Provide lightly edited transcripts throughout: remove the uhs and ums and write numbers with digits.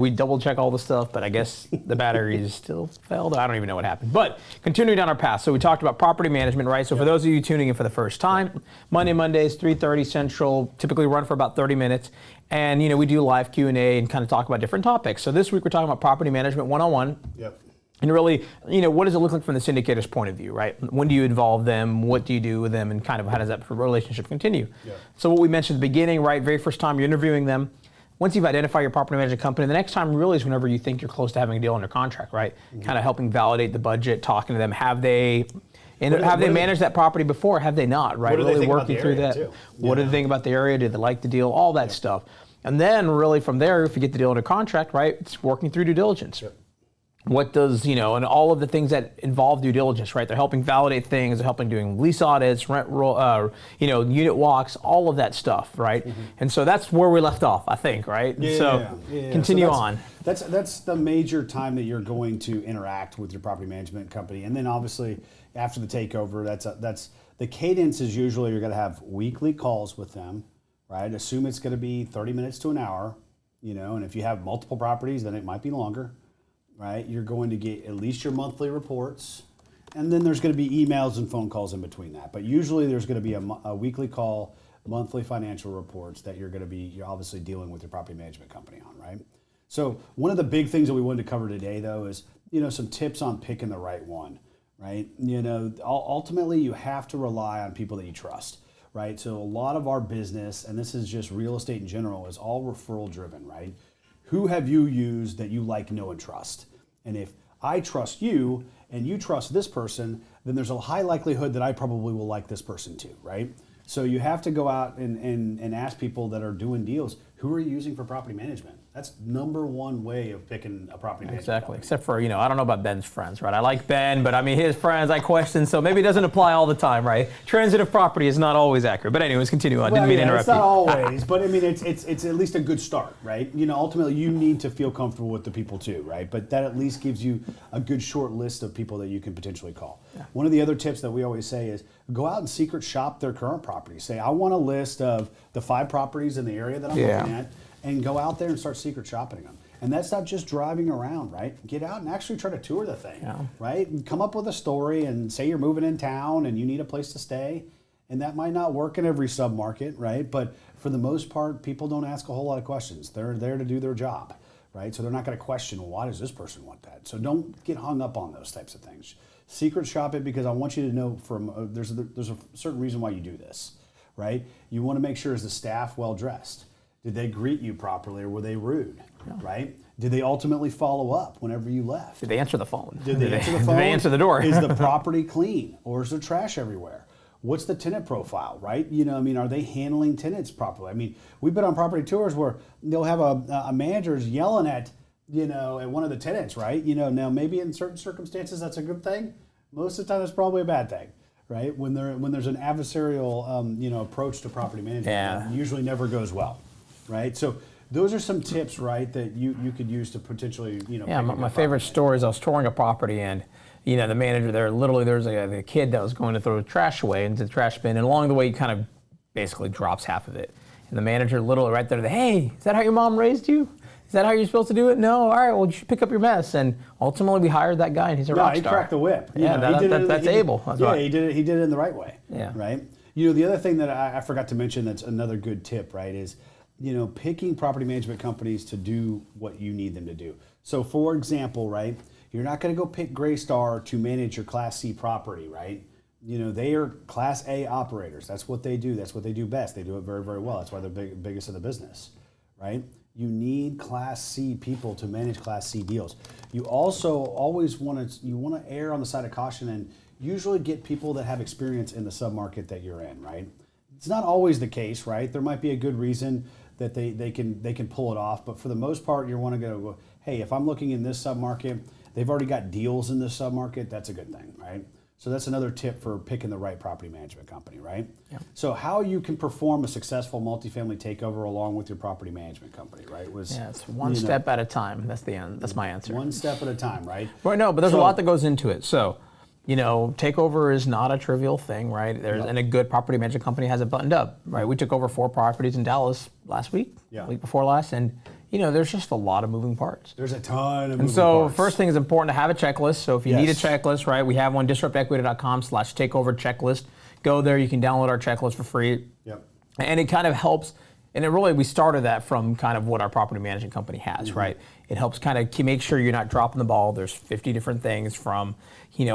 We double check all the stuff, but I guess the batteries still failed. I don't even know what happened. But continuing down our path. So we talked about property management, right? So for those of you tuning in for the first time, Mondays, 3:30 Central, typically run for about 30 minutes. And we do live Q&A and kind of talk about different topics. So this week we're talking about property management 101. Yep. And really, what does it look like from the syndicator's point of view, right? When do you involve them? What do you do with them? And kind of how does that relationship continue? Yep. So what we mentioned at the beginning, right? Very first time you're interviewing them. Once you've identified your property management company, the next time really is whenever you think you're close to having a deal under contract, right? Mm-hmm. Kind of helping validate the budget, talking to them. Have they managed that property before? Have they not, right? Really working through that. What do they think about the area? Do they like the deal? All that stuff. And then really from there, if you get the deal under contract, right, it's working through due diligence. Yep. What does, and all of the things that involve due diligence, right? They're helping validate things, they're helping doing lease audits, rent roll, unit walks, all of that stuff, right? Mm-hmm. And so that's where we left off, I think, right? Continue on. That's the major time that you're going to interact with your property management company. And then obviously after the takeover, that's the cadence is usually you're going to have weekly calls with them, right? Assume it's going to be 30 minutes to an hour, and if you have multiple properties, then it might be longer. Right, you're going to get at least your monthly reports, and then there's going to be emails and phone calls in between that. But usually there's going to be a weekly call, monthly financial reports that you're obviously dealing with your property management company on, right? So one of the big things that we wanted to cover today, though, is some tips on picking the right one, right? Ultimately you have to rely on people that you trust, right? So a lot of our business, and this is just real estate in general, is all referral driven, right? Who have you used that you like, know, and trust? And if I trust you and you trust this person, then there's a high likelihood that I probably will like this person too, right? So you have to go out and ask people that are doing deals, who are you using for property management? That's number one way of picking a property management Exactly, company. Except for, I don't know about Ben's friends, right? I like Ben, but his friends I question, so maybe it doesn't apply all the time, right? Transitive property is not always accurate. But anyways, continue on. Didn't mean to interrupt you. It's not always, but it's at least a good start, right? Ultimately you need to feel comfortable with the people too, right? But that at least gives you a good short list of people that you can potentially call. Yeah. One of the other tips that we always say is go out and secret shop their current properties. Say, I want a list of the 5 properties in the area that I'm looking at, and go out there and start secret shopping them. And that's not just driving around, right? Get out and actually try to tour the thing, right? And come up with a story and say you're moving in town and you need a place to stay. And that might not work in every sub-market, right? But for the most part, people don't ask a whole lot of questions. They're there to do their job, right? So they're not going to question, well, why does this person want that? So don't get hung up on those types of things. Secret shop it because I want you to know there's a certain reason why you do this, right? You want to make sure is the staff well dressed? Did they greet you properly or were they rude, right? Did they ultimately follow up whenever you left? Did they answer the phone? Did they answer the phone? Did they answer the door? Is the property clean or is there trash everywhere? What's the tenant profile, right? Are they handling tenants properly? We've been on property tours where they'll have a manager's yelling at one of the tenants, right? Now maybe in certain circumstances that's a good thing. Most of the time it's probably a bad thing. Right? When there's an adversarial approach to property management, it usually never goes well. Right, so those are some tips, right, that you could use to potentially, my favorite story is I was touring a property and, the manager there, literally there's a kid that was going to throw the trash away into the trash bin, and along the way he kind of basically drops half of it. And the manager literally right there, hey, is that how your mom raised you? Is that how you're supposed to do it? No, all right, well, you should pick up your mess. And ultimately we hired that guy and he's a rock star. He cracked the whip. That's Abel. He did it in the right way. Yeah. Right? The other thing that I forgot to mention that's another good tip, right, is picking property management companies to do what you need them to do. So for example, right, you're not going to go pick Greystar to manage your Class C property, right? They are Class A operators. That's what they do. That's what they do best. They do it very, very well. That's why they're biggest in the business, right? You need Class C people to manage Class C deals. You also always want to err on the side of caution and usually get people that have experience in the submarket that you're in, right? It's not always the case, right? There might be a good reason that they can pull it off, but for the most part, you want to go, hey, if I'm looking in this submarket, they've already got deals in this submarket, that's a good thing, right? So that's another tip for picking the right property management company, right? Yeah. So how you can perform a successful multifamily takeover along with your property management company, right? It's one step at a time. That's the end. That's my answer. One step at a time, right? Right. No, but there's a lot that goes into it. So, takeover is not a trivial thing, right? And a good property management company has it buttoned up, right? We took over 4 properties in Dallas last week, week before last, and there's just a lot of moving parts. There's a ton of moving And so parts. first thing is important to have a checklist. So if you need a Yes. checklist, right, we have one, disruptequity.com/takeover checklist. Go there, you can download our checklist for free. Yep. And it kind of helps, and we started that from kind of what our property management company has, right? It helps kind of make sure you're not dropping the ball. There's 50 different things from,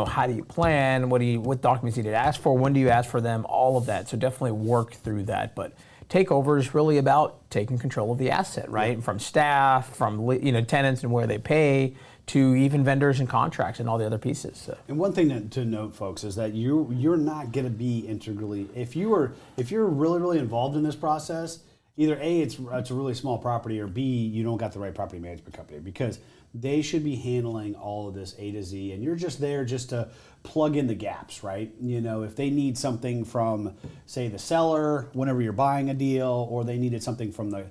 how do you plan, what documents you need to ask for, when do you ask for them, all of that. So definitely work through that. But takeover is really about taking control of the asset, right? From staff, from tenants and where they pay, to even vendors and contracts and all the other pieces. So. And one thing to note, folks, is that you're not going to be integrally, if you're really, really involved in this process, either A, it's a really small property, or B, you don't got the right property management company, because they should be handling all of this A to Z, and you're just there just to plug in the gaps, right? If they need something from, say, the seller whenever you're buying a deal, or they needed something from the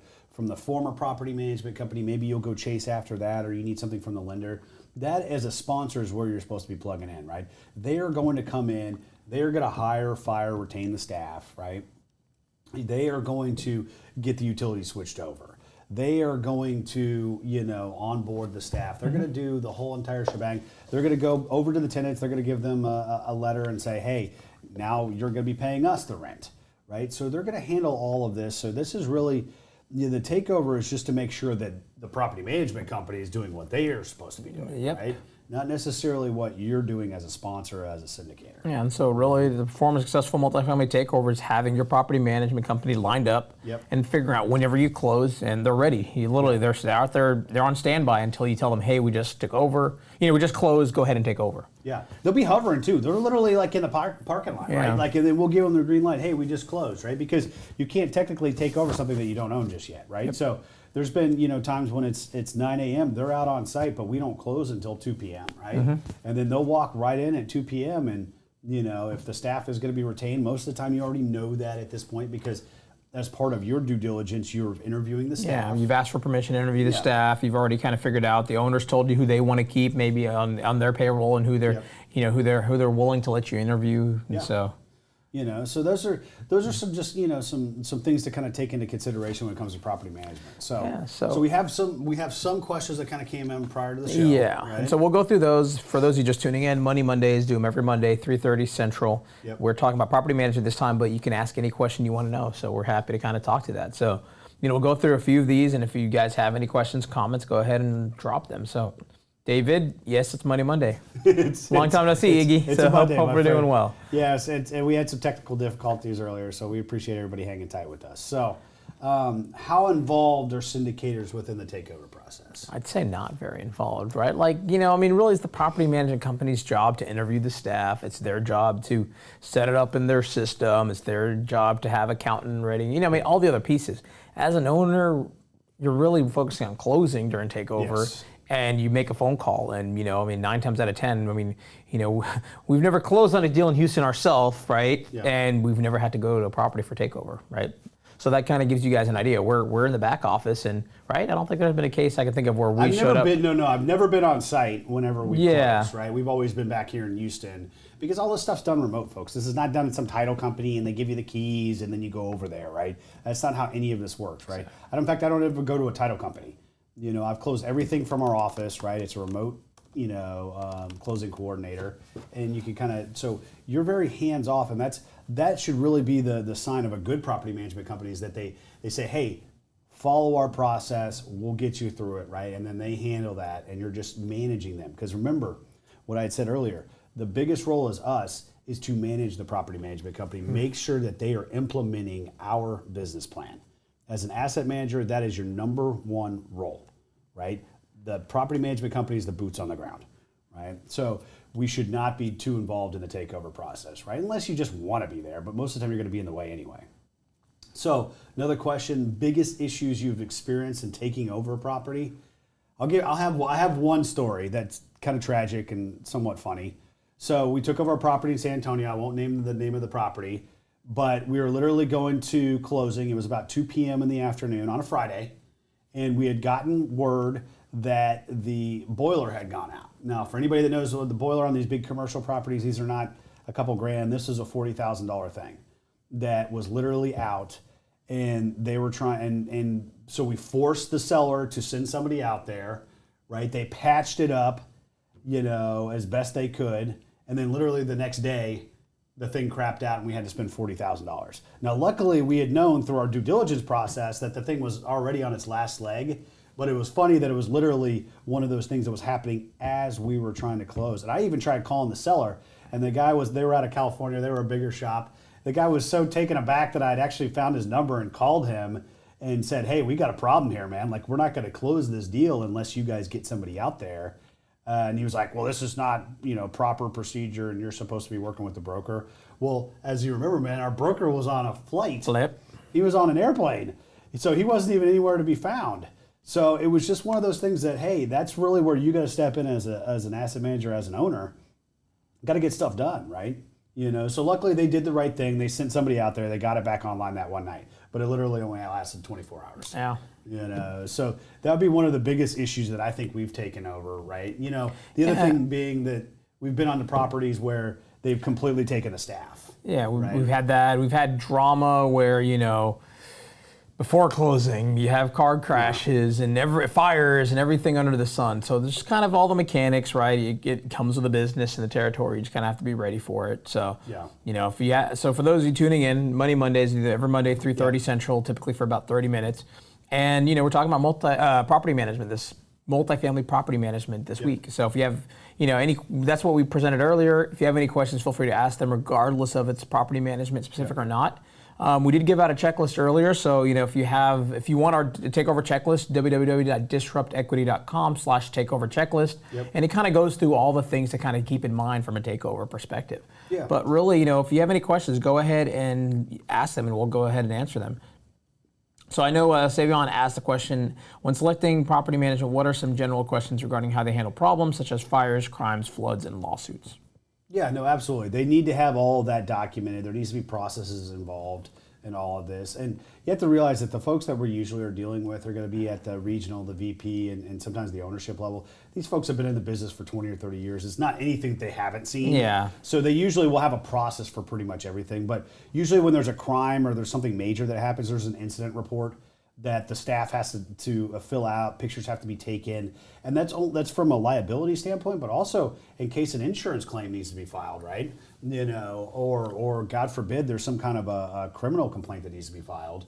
former property management company, maybe you'll go chase after that, or you need something from the lender. That, as a sponsor, is where you're supposed to be plugging in, right? They are going to come in, they are going to hire, fire, retain the staff, right? They are going to get the utilities switched over. They are going to, onboard the staff. They're going to do the whole entire shebang. They're going to go over to the tenants. They're going to give them a letter and say, hey, now you're going to be paying us the rent, right? So they're going to handle all of this. So this is really, the takeover is just to make sure that the property management company is doing what they are supposed to be doing, right? Not necessarily what you're doing as a sponsor, as a syndicator. Yeah, and so really the perform a successful multifamily takeover is having your property management company lined up and figuring out whenever you close and they're ready. They're out there, they're on standby until you tell them, hey, we just took over. We just closed, go ahead and take over. Yeah, they'll be hovering too. They're literally like in the parking lot, right? Like, and then we'll give them the green light. Hey, we just closed, right? Because you can't technically take over something that you don't own just yet, right? So there's been times when it's 9 a.m. They're out on site, but we don't close until 2 p.m. right? And then they'll walk right in at 2 p.m. and if the staff is going to be retained, most of the time you already know that at this point, because as part of your due diligence, you're interviewing the staff. Yeah, you've asked for permission to interview the staff. You've already kind of figured out the owners told you who they want to keep, maybe on their payroll, and who they're who they're willing to let you interview. And so. So those are some just some things to kind of take into consideration when it comes to property management. So we have some questions that kind of came in prior to the show. Yeah, right? And so we'll go through those. For those of you just tuning in, Money Mondays, do them every Monday, 3:30 Central. We're talking about property management this time, but you can ask any question you want to know. So we're happy to kind of talk to that. So we'll go through a few of these, and if you guys have any questions, comments, go ahead and drop them. So. David, yes, it's Money Monday. Long time no see, Iggy. It's so a Monday, hope we're doing well. Yes, and we had some technical difficulties earlier, so we appreciate everybody hanging tight with us. So, how involved are syndicators within the takeover process? I'd say not very involved, right? Really it's the property management company's job to interview the staff. It's their job to set it up in their system. It's their job to have accountant ready. All the other pieces. As an owner, you're really focusing on closing during takeover. Yes. And you make a phone call, and 9 times out of 10, we've never closed on a deal in Houston ourselves, right? Yeah. And we've never had to go to a property for takeover, right? So that kind of gives you guys an idea. We're in the back office, and right, I don't think there's been a case I can think of where we showed up. I've never been on site whenever we close, right? We've always been back here in Houston, because all this stuff's done remote, folks. This is not done at some title company and they give you the keys and then you go over there, right? That's not how any of this works, right? In fact, I don't ever go to a title company. I've closed everything from our office, right? It's a remote, closing coordinator, and you can so you're very hands off, and that should really be the sign of a good property management company, is that they say, hey, follow our process, we'll get you through it, right? And then they handle that, and you're just managing them. Because remember what I had said earlier, the biggest role is to manage the property management company, make sure that they are implementing our business plan. As an asset manager, that is your number one role, right? The property management company is the boots on the ground, right? So we should not be too involved in the takeover process, right? Unless you just want to be there, but most of the time you're going to be in the way anyway. So another question: biggest issues you've experienced in taking over a property? I have one story that's kind of tragic and somewhat funny. So we took over a property in San Antonio. I won't name the name of the property. But we were literally going to closing. It was about 2 p.m. in the afternoon on a Friday, and we had gotten word that the boiler had gone out. Now, for anybody that knows the boiler on these big commercial properties, these are not a couple grand. This is a $40,000 thing that was literally out, and they were trying. And So we forced the seller to send somebody out there, right? They patched it up, as best they could. And then literally the next day, the thing crapped out and we had to spend $40,000. Now, luckily, we had known through our due diligence process that the thing was already on its last leg. But it was funny that it was literally one of those things that was happening as we were trying to close. And I even tried calling the seller. And the guy they were out of California. They were a bigger shop. The guy was so taken aback that I'd actually found his number and called him and said, hey, we got a problem here, man. Like, we're not going to close this deal unless you guys get somebody out there. And he was like, well, this is not, proper procedure, and you're supposed to be working with the broker. Well, as you remember, man, our broker was on a flight. He was on an airplane. So he wasn't even anywhere to be found. So it was just one of those things that, hey, that's really where you got to step in as an asset manager, as an owner. Got to get stuff done, right? So luckily they did the right thing. They sent somebody out there. They got it back online that one night, but it literally only lasted 24 hours. Yeah. So that would be one of the biggest issues that I think we've taken over, right? The other thing being that we've been on the properties where they've completely taken the staff. Yeah, right? We've had that. We've had drama where, before closing, you have car crashes and fires and everything under the sun. So there's kind of all the mechanics, right? It comes with the business and the territory. You just kind of have to be ready for it. So, so for those of you tuning in, Money Mondays, every Monday, 3:30 Central, typically for about 30 minutes. And, we're talking about property management, this multifamily property management this week. So if you have, that's what we presented earlier. If you have any questions, feel free to ask them, regardless of it's property management specific or not. We did give out a checklist earlier, so if you want our takeover checklist, www.disruptequity.com/takeover checklist, and it kind of goes through all the things to kind of keep in mind from a takeover perspective. Yeah. But really, if you have any questions, go ahead and ask them, and we'll go ahead and answer them. So I know Savion asked the question, when selecting property management, what are some general questions regarding how they handle problems such as fires, crimes, floods, and lawsuits? Yeah, no, absolutely. They need to have all of that documented. There needs to be processes involved in all of this. And you have to realize that the folks that we usually are dealing with are going to be at the regional, the VP, and sometimes the ownership level. These folks have been in the business for 20 or 30 years. It's not anything that they haven't seen. Yeah. So they usually will have a process for pretty much everything. But usually when there's a crime or there's something major that happens, there's an incident report that the staff has to fill out, pictures have to be taken, and that's from a liability standpoint, but also in case an insurance claim needs to be filed, right? Or God forbid there's some kind of a criminal complaint that needs to be filed.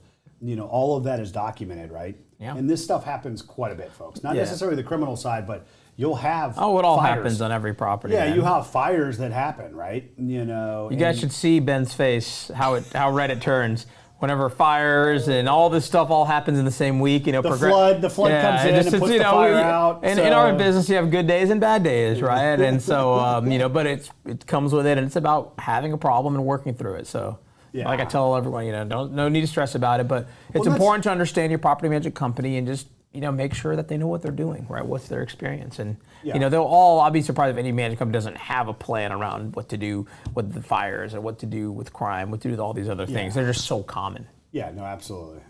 All of that is documented, right? Yeah. And this stuff happens quite a bit, folks. Not necessarily the criminal side, but you'll have it all fires. happens on every property. Yeah, man. you have fires that happen, right? You guys should see Ben's face, how red it turns. Whenever fires and all this stuff all happens in the same week, the flood comes in and puts the fire out. And in our business, you have good days and bad days, right? And so, but it comes with it, and it's about having a problem and working through it. So, like I tell everyone, no need to stress about it, but it's important to understand your property management company and just make sure that they know what they're doing, right? What's their experience, and I'll be surprised if any management company doesn't have a plan around what to do with the fires or what to do with crime, what to do with all these other things. They're just so common. Yeah, no, absolutely.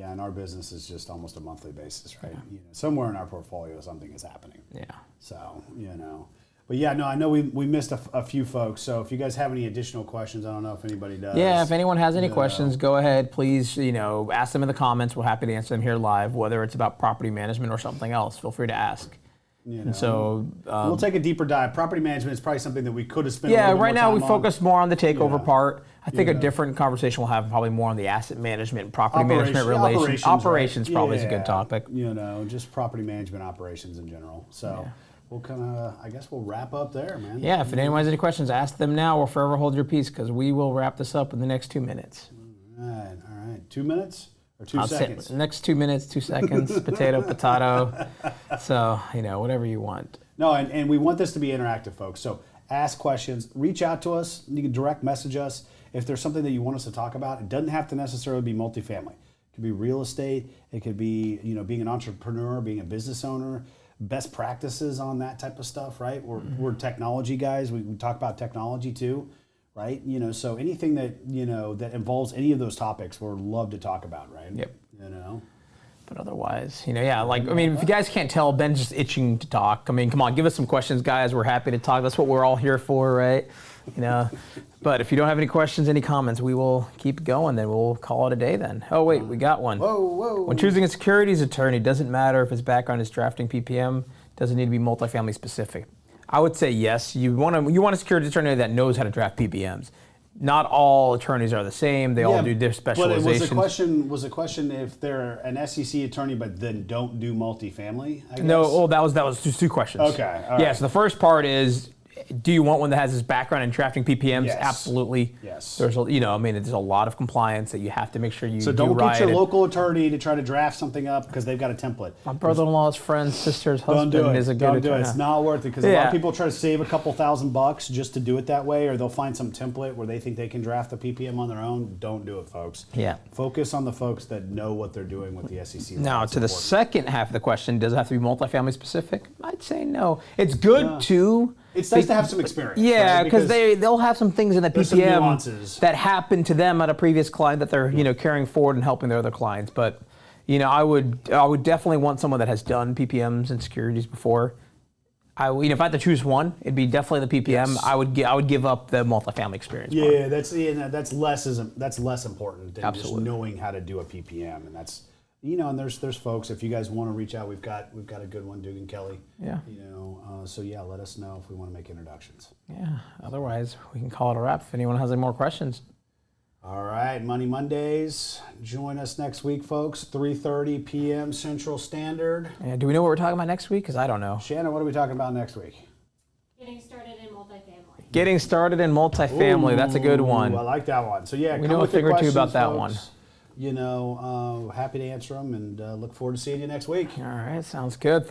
And our business is just almost a monthly basis, right? Somewhere in our portfolio, something is happening. Yeah. So, But I know we missed a few folks. So if you guys have any additional questions, I don't know if anybody does. Yeah, if anyone has any questions, go ahead. Please, ask them in the comments. We're happy to answer them here live, whether it's about property management or something else. Feel free to ask. And so we'll take a deeper dive. Property management is probably something that we could have spent. Right now we focus more on the takeover part. I think a different conversation we'll have probably more on the asset management, property management relations. Operations right? Probably is a good topic. Just property management operations in general. So. We'll I guess we'll wrap up there, man. Yeah, if anyone has any questions, ask them now or forever hold your peace, because we will wrap this up in the next 2 minutes. All right. 2 minutes or 2 seconds? Next 2 minutes, 2 seconds, potato. So, whatever you want. No, and we want this to be interactive, folks. So ask questions, reach out to us. You can direct message us if there's something that you want us to talk about. It doesn't have to necessarily be multifamily. It could be real estate. It could be, being an entrepreneur, being a business owner. Best practices on that type of stuff, right? We're technology guys. We talk about technology too, right? So anything that that involves any of those topics, we'd love to talk about, right? Yep. But otherwise, if you guys can't tell, Ben's just itching to talk. Come on, give us some questions, guys. We're happy to talk. That's what we're all here for, right? But if you don't have any questions, any comments, we will keep going. Then we'll call it a day then. Oh, wait, we got one. Whoa. When choosing a securities attorney, doesn't matter if his background is drafting PPM, doesn't need to be multifamily specific. I would say yes. You want a securities attorney that knows how to draft PPMs. Not all attorneys are the same. They all do their specializations. But was the question if they're an SEC attorney but then don't do multifamily? I guess? No, that was just two questions. Okay, all right. Yeah, so the first part is, do you want one that has his background in drafting PPMs? Yes. Absolutely. Yes. There's there's a lot of compliance that you have to make sure you So do don't right. get your local attorney to try to draft something up because they've got a template. My brother-in-law's friend's sister's Don't husband do it. is a good Don't do it. attorney. It's not worth it because a lot of people try to save a couple $1,000 just to do it that way, or they'll find some template where they think they can draft the PPM on their own. Don't do it, folks. Yeah. Focus on the folks that know what they're doing with the SEC. Now, That's to the important. second half of the question, does it have to be multifamily specific? I'd say no. It's good to... It's nice to have some experience. Yeah, right? because they'll have some things in the there's some PPM nuances. that happened to them at a previous client that they're carrying forward and helping their other clients. But I would definitely want someone that has done PPMs and securities before. If I had to choose one, it'd be definitely the PPM. Yes. I would give up the multifamily experience. Yeah, that's less important than Absolutely. just knowing how to do a PPM, and that's and there's folks. If you guys want to reach out, we've got a good one, Dugan Kelly. Yeah. So yeah, let us know if we want to make introductions. Yeah. Otherwise, we can call it a wrap. If anyone has any more questions. All right, Money Mondays. Join us next week, folks. 3:30 p.m. Central Standard. Yeah, do we know what we're talking about next week? Because I don't know. Shannon, what are we talking about next week? Getting started in multifamily. Getting started in multifamily. That's a good one. Ooh, I like that one. So yeah, We come know a with your thing or two about questions, that one. folks. Happy to answer them, and look forward to seeing you next week. All right. Sounds good.